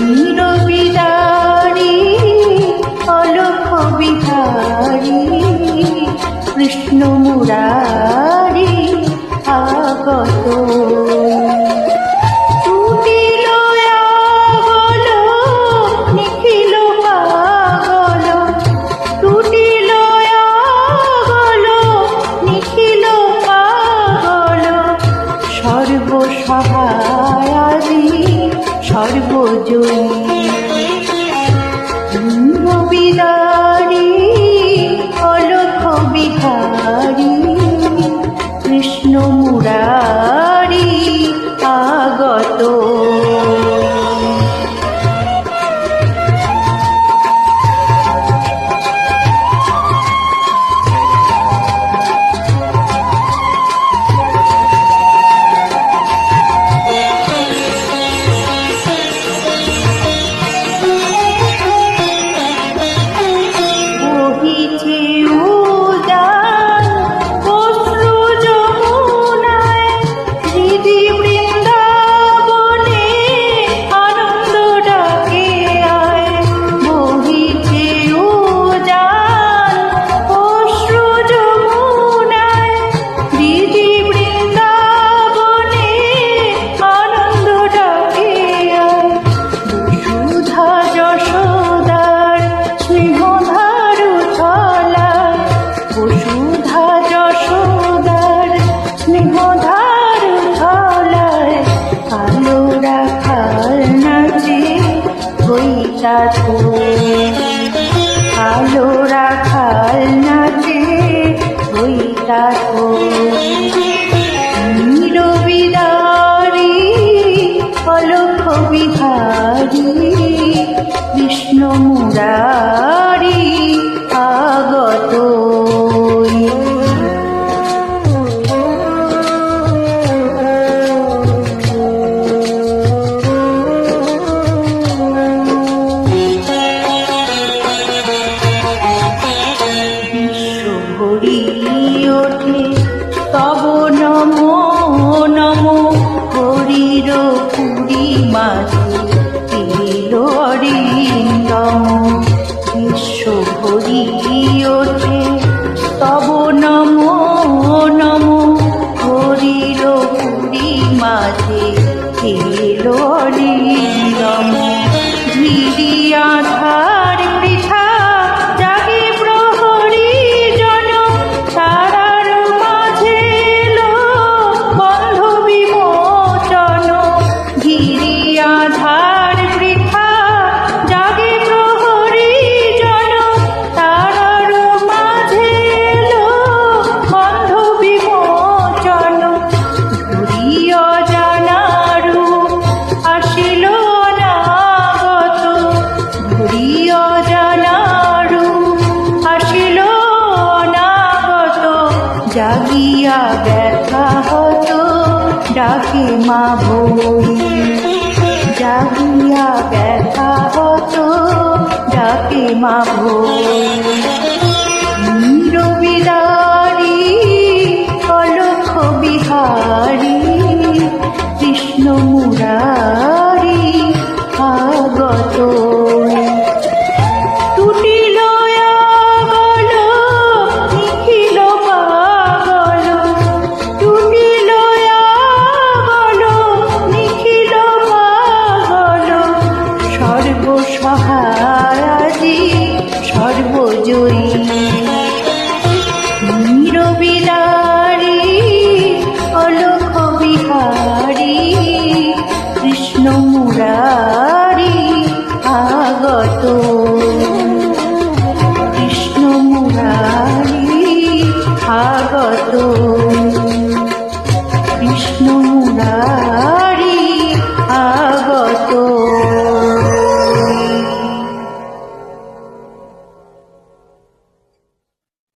নীরবিদারি অলক্ষ বিহারী কৃষ্ণ মুরারি আগত। সর্বসহায়াদি সর্বজয়ী নীরবিদারি অলক্ষ বিহারী কৃষ্ণ মুরারি আগত। আলো রাখাল নাচে বইটা নীরবিদারি অলক্ষ বিহারী কৃষ্ণ মুরারি আগত। ওঠে তব নমো নমো হরির পুরী মাঝে এলো অরিন্দম। বিশ্ব ভরি ওঠে তব নমো নমো হরির পুরী মাঝে এলো অরিন্দম। ধীরি আধার বৃথা জাগে প্রহরী জন তারার মাঝে এলো বন্ধ বিমোচন। ধীরি আধার বৃথা জাগে প্রহরী জন তারার মাঝে এলো বন্ধ বিমোচন। ধরিয় জানারু আসিল অনাগত। ধরিয় জানারু আসিল অনাগত। জাগিয়া ব্যথা হতো ডাকে মা বই। জাগিয়া ব্যথা হতো ডাকে মা বই। নীরবিদারি অলক্ষ বিহারী কৃষ্ণ মুরারি আগত। টুটিল আগল নিখিল পাগল। টুটিল আগল নিখিল পাগল। সর্বসহায়াদি সর্বজয়ী নীরবিদারি অলক্ষ বিহারী কৃষ্ণ মুরারি আগত। কৃষ্ণ মুরারি আগত। কৃষ্ণ মুরারি।